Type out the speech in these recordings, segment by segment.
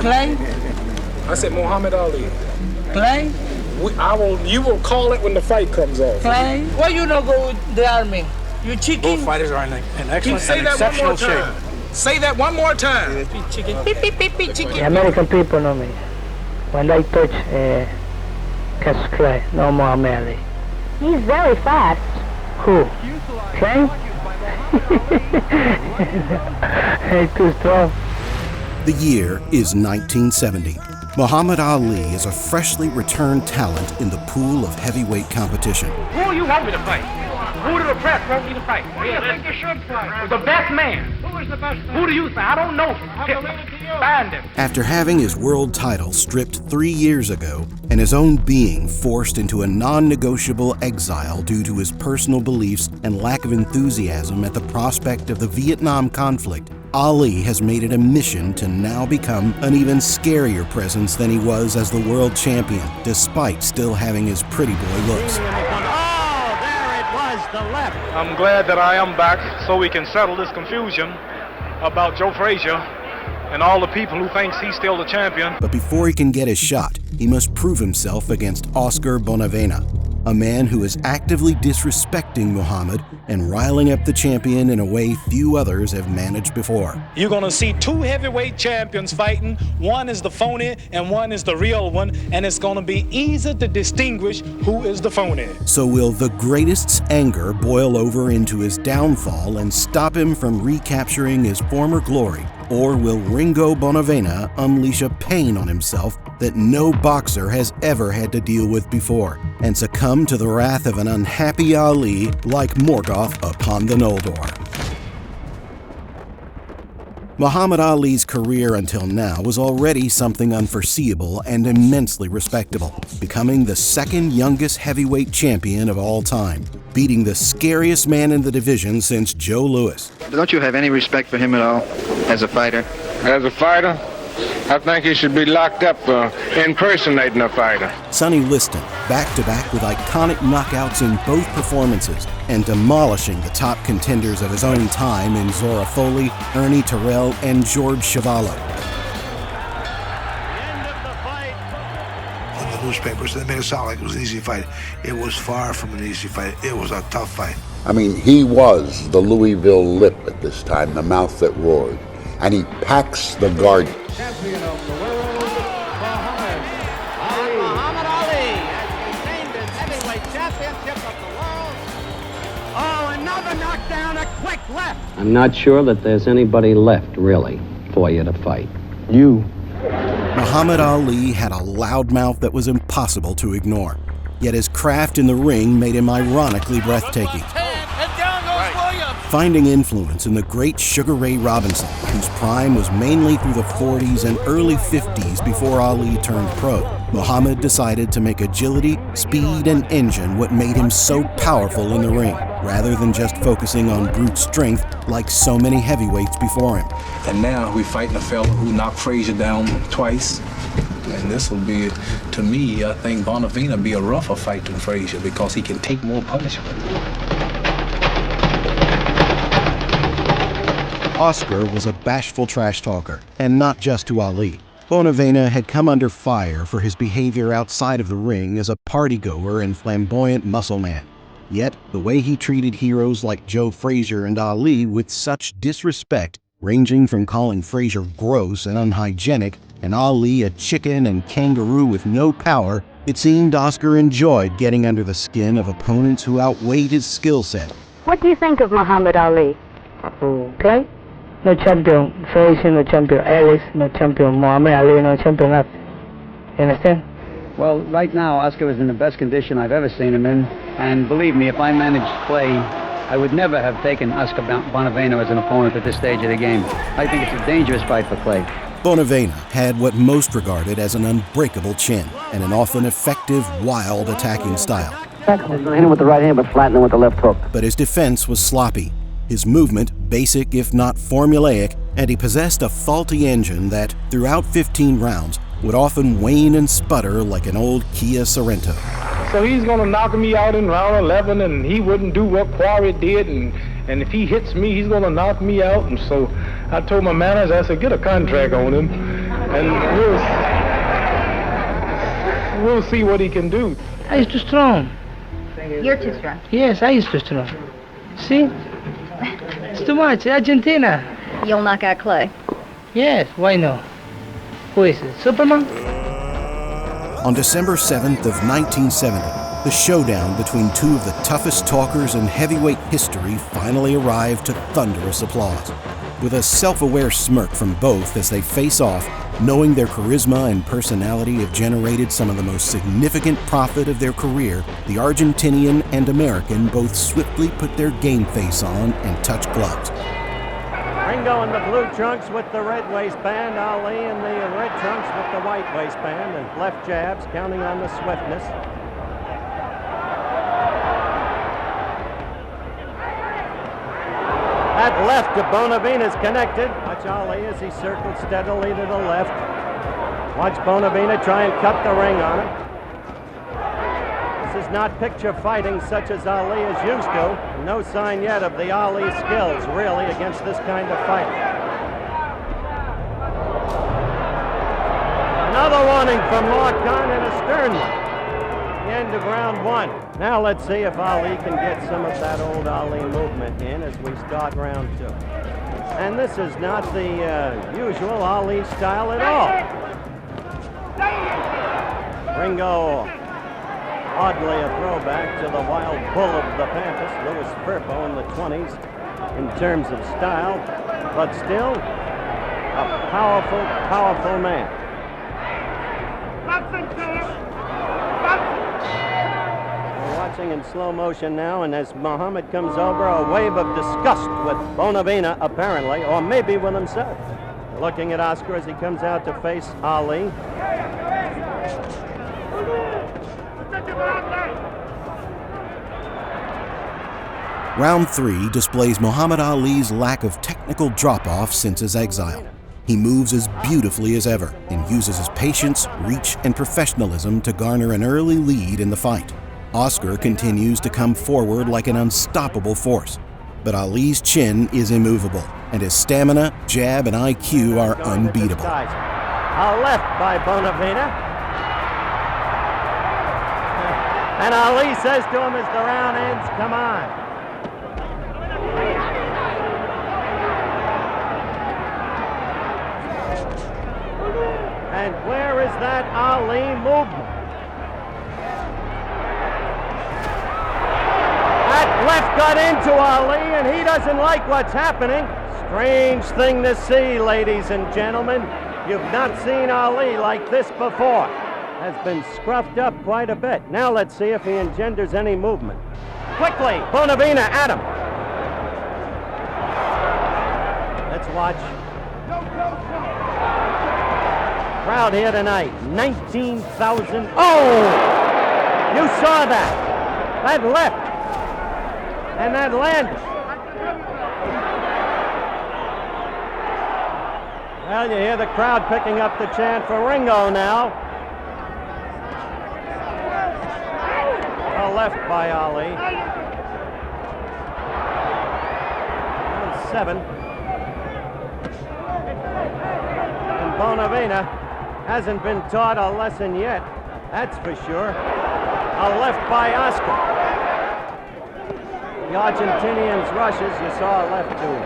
Clay? I said Muhammad Ali. Clay? You will call it when the fight comes off. Clay? Why you don't go with the army? You chicken? Both fighters are in excellent and exceptional shape. Say that one more time. Chicken. Beep, beep, beep, beep, chicken. The American people know me. When they touch Cassius Clay, no Muhammad Ali. He's very fast. Who? Clay? He's too strong. The year is 1970. Muhammad Ali is a freshly returned talent in the pool of heavyweight competition. Who do you want me to fight? Who to the press want me to fight? Who do you think you should fight? The best man. Who is the best man? Who do you think? I don't know. Find him. After having his world title stripped 3 years ago and his own being forced into a non-negotiable exile due to his personal beliefs and lack of enthusiasm at the prospect of the Vietnam conflict, Ali has made it a mission to now become an even scarier presence than he was as the world champion, despite still having his pretty boy looks. I'm glad that I am back so we can settle this confusion about Joe Frazier and all the people who thinks he's still the champion. But before he can get his shot, he must prove himself against Oscar Bonavena, a man who is actively disrespecting Muhammad and riling up the champion in a way few others have managed before. You're gonna see two heavyweight champions fighting. One is the phony and one is the real one, and it's gonna be easy to distinguish who is the phony. So will the greatest's anger boil over into his downfall and stop him from recapturing his former glory? Or will Ringo Bonavena unleash a pain on himself that no boxer has ever had to deal with before and succumb to the wrath of an unhappy Ali like Morgoth upon the Noldor? Muhammad Ali's career until now was already something unforeseeable and immensely respectable, becoming the second youngest heavyweight champion of all time, beating the scariest man in the division since Joe Louis. Don't you have any respect for him at all as a fighter? As a fighter? I think he should be locked up for impersonating a fighter. Sonny Liston, back-to-back with iconic knockouts in both performances and demolishing the top contenders of his own time in Zora Foley, Ernie Terrell, and George Chuvalo. In the newspapers, they made it sound like it was an easy fight. It was far from an easy fight. It was a tough fight. I mean, he was the Louisville Lip at this time, the mouth that roared. And he packs the guard. Champion of the world, Muhammad Ali has retained his heavyweight championship of the world. Oh, another knockdown, a quick left. I'm not sure that there's anybody left, really, for you to fight. You. Muhammad Ali had a loud mouth that was impossible to ignore. Yet his craft in the ring made him ironically breathtaking. Finding influence in the great Sugar Ray Robinson, whose prime was mainly through the 40s and early 50s before Ali turned pro, Muhammad decided to make agility, speed, and engine what made him so powerful in the ring, rather than just focusing on brute strength like so many heavyweights before him. And now we're fighting a fella who knocked Frazier down twice. And this will be, to me, I think Bonavena be a rougher fight than Frazier because he can take more punishment. Oscar was a bashful trash talker, and not just to Ali. Bonavena had come under fire for his behavior outside of the ring as a partygoer and flamboyant muscle man. Yet, the way he treated heroes like Joe Frazier and Ali with such disrespect, ranging from calling Frazier gross and unhygienic, and Ali a chicken and kangaroo with no power, it seemed Oscar enjoyed getting under the skin of opponents who outweighed his skill set. What do you think of Muhammad Ali? Okay? No champion. Frazier, no champion. Ellis, no champion. Muhammad Ali, no champion. Nothing. You understand? Well, right now, Oscar is in the best condition I've ever seen him in. And believe me, if I managed Clay, I would never have taken Oscar Bonavena as an opponent at this stage of the game. I think it's a dangerous fight for Clay. Bonavena had what most regarded as an unbreakable chin and an often effective, wild attacking style. Hit him with the right hand, but flatten him with the left hook. But his defense was sloppy. His movement, basic if not formulaic, and he possessed a faulty engine that, throughout 15 rounds, would often wane and sputter like an old Kia Sorento. So he's going to knock me out in round 11, and he wouldn't do what Quarry did, and if he hits me, he's going to knock me out. And so I told my manager, I said, get a contract on him. And we'll see what he can do. I is too strong. You're too strong. Yes, I is too strong. See? It's too much. Argentina. You'll knock out Clay. Yes, why no? Who is it? Superman? On December 7th of 1970, the showdown between two of the toughest talkers in heavyweight history finally arrived to thunderous applause. With a self-aware smirk from both as they face off, knowing their charisma and personality have generated some of the most significant profit of their career, the Argentinian and American both swiftly put their game face on and touch gloves. Ringo in the blue trunks with the red waistband, Ali in the red trunks with the white waistband, and left jabs, counting on the swiftness. That left to Bonavena's connected. Watch Ali as he circles steadily to the left. Watch Bonavena try and cut the ring on him. This is not picture fighting such as Ali is used to. No sign yet of the Ali skills, really, against this kind of fight. Another warning from Khan and a stern one. The end of round one. Now let's see if Ali can get some of that old Ali movement in as we start round two. And this is not the usual Ali style at all. Ringo, oddly a throwback to the wild bull of the Pampas, Louis Firpo in the 20s in terms of style, but still a powerful, powerful man. We're watching in slow motion now, and as Muhammad comes over, a wave of disgust with Bonavena, apparently, or maybe with himself. Looking at Oscar as he comes out to face Ali. Round 3 displays Muhammad Ali's lack of technical drop-off since his exile. He moves as beautifully as ever and uses his patience, reach, and professionalism to garner an early lead in the fight. Oscar continues to come forward like an unstoppable force, but Ali's chin is immovable, and his stamina, jab, and IQ are unbeatable. A left by Bonavena. And Ali says to him as the round ends, come on. And where is that Ali movement? That left got into Ali, and he doesn't like what's happening. Strange thing to see, ladies and gentlemen. You've not seen Ali like this before. Has been scruffed up quite a bit. Now let's see if he engenders any movement. Quickly, Bonavena at him. Let's watch. Crowd here tonight, 19,000. Oh! You saw that. That left. And that landed. Well, you hear the crowd picking up the chant for Ringo now. A left by Ali. Round 7. And Bonavena hasn't been taught a lesson yet, that's for sure. A left by Oscar. The Argentinians rushes, you saw a left to him.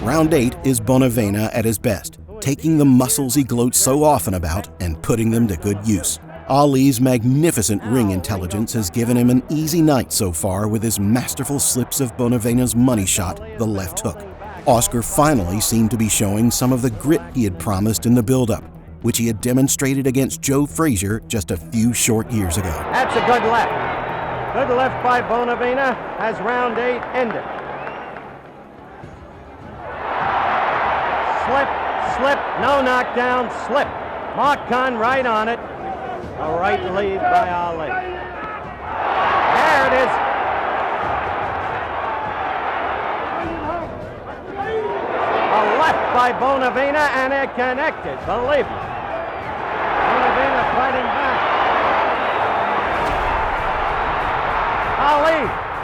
Round 8 is Bonavena at his best, taking the muscles he gloats so often about and putting them to good use. Ali's magnificent ring intelligence has given him an easy night so far with his masterful slips of Bonavena's money shot, the left hook. Oscar finally seemed to be showing some of the grit he had promised in the buildup, which he had demonstrated against Joe Frazier just a few short years ago. That's a good left. Good left by Bonavena as round 8 ended. Slip, slip, no knockdown, slip. Khan right on it. A right lead by Ali. There it is. A left by Bonavena, and it connected, believe me. Bonavena fighting back. Ali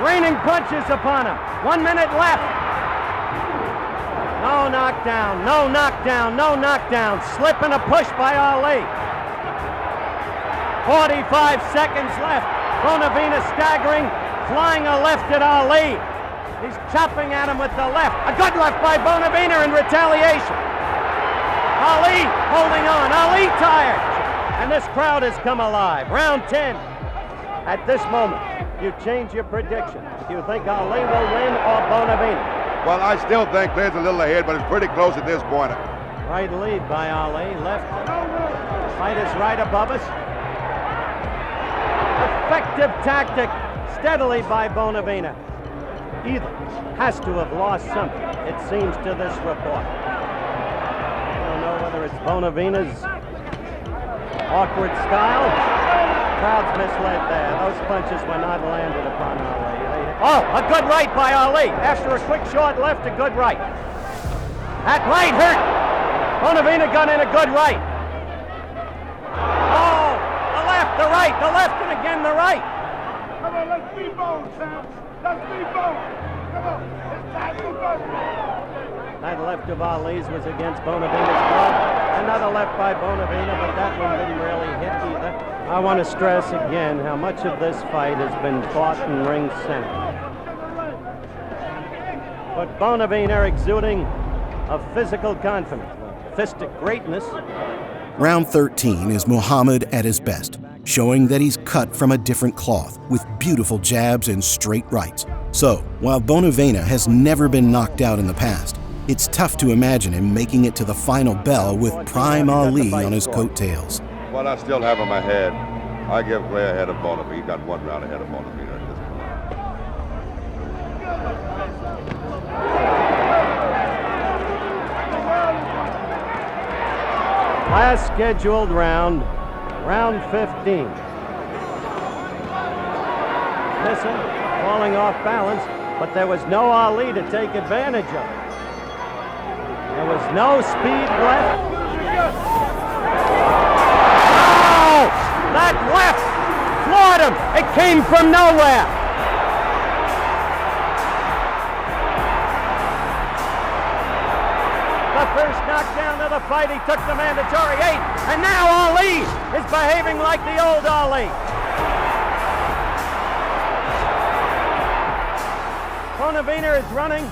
Raining punches upon him. 1 minute left. No knockdown, no knockdown, no knockdown. Slip and a push by Ali. 45 seconds left. Bonavena staggering, flying a left at Ali. He's chopping at him with the left. A good left by Bonavena in retaliation. Ali holding on. Ali tired. And this crowd has come alive. Round 10. At this moment, you change your prediction. Do you think Ali will win or Bonavena? Well, I still think Clear's a little ahead, but it's pretty close at this point. Right lead by Ali. Left. Fight is right above us. Effective tactic, steadily by Bonavena. Either has to have lost something, it seems, to this report. I don't know whether it's Bonavena's awkward style. Crowd's misled there. Those punches were not landed upon Ali. Oh, a good right by Ali. After a quick short left, a good right. That right hurt. Bonavena got in a good right. Oh, the left, and again the right. Come on, let's be bold, Sam. Let's be bold. Come on, it's time to go. That left of Ali's was against Bonavena's glove. Another left by Bonavena, but that one didn't really hit either. I want to stress again how much of this fight has been fought in ring center. But Bonavena exuding a physical confidence, fistic greatness. Round 13 is Muhammad at his best, showing that he's cut from a different cloth with beautiful jabs and straight rights. So, while Bonavena has never been knocked out in the past, it's tough to imagine him making it to the final bell with prime Ali on his coattails. Well, I still have him ahead. I give Clay ahead of Bonavena. He got 1 round ahead of Bonavena at this point. Last scheduled round, round 15. Missing, falling off balance, but there was no Ali to take advantage of it. There was no speed left. Oh! That left floored him. It came from nowhere. The first knockdown of the fight, he took the mandatory 8, and now Ali is behaving like the old Ali. Bonavena is running.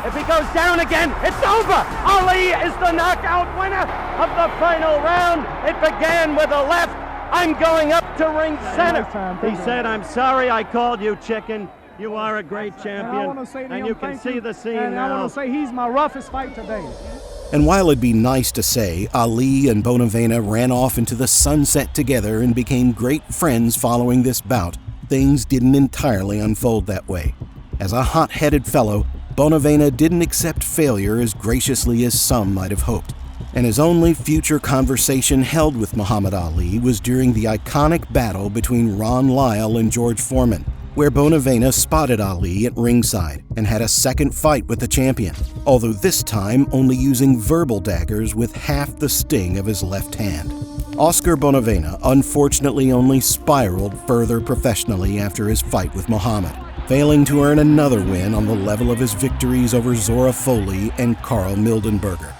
If he goes down again, it's over. Ali is the knockout winner of the final round. It began with a left. I'm going up to ring center. He said, "I'm sorry I called you chicken. You are a great champion." And you can see the scene now. I want to say he's my roughest fight today. And while it'd be nice to say Ali and Bonavena ran off into the sunset together and became great friends following this bout, things didn't entirely unfold that way. As a hot-headed fellow, Bonavena didn't accept failure as graciously as some might have hoped, and his only future conversation held with Muhammad Ali was during the iconic battle between Ron Lyle and George Foreman, where Bonavena spotted Ali at ringside and had a second fight with the champion, although this time only using verbal daggers with half the sting of his left hand. Oscar Bonavena unfortunately only spiraled further professionally after his fight with Muhammad, failing to earn another win on the level of his victories over Zora Foley and Carl Mildenberger.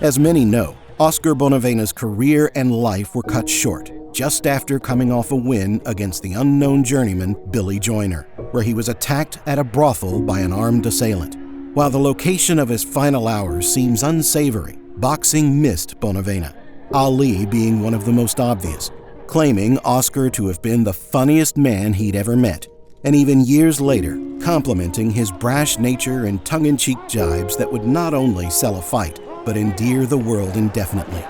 As many know, Oscar Bonavena's career and life were cut short just after coming off a win against the unknown journeyman Billy Joyner, where he was attacked at a brothel by an armed assailant. While the location of his final hours seems unsavory, boxing missed Bonavena, Ali being one of the most obvious, claiming Oscar to have been the funniest man he'd ever met, and even years later, complimenting his brash nature and tongue-in-cheek jibes that would not only sell a fight, but endear the world indefinitely.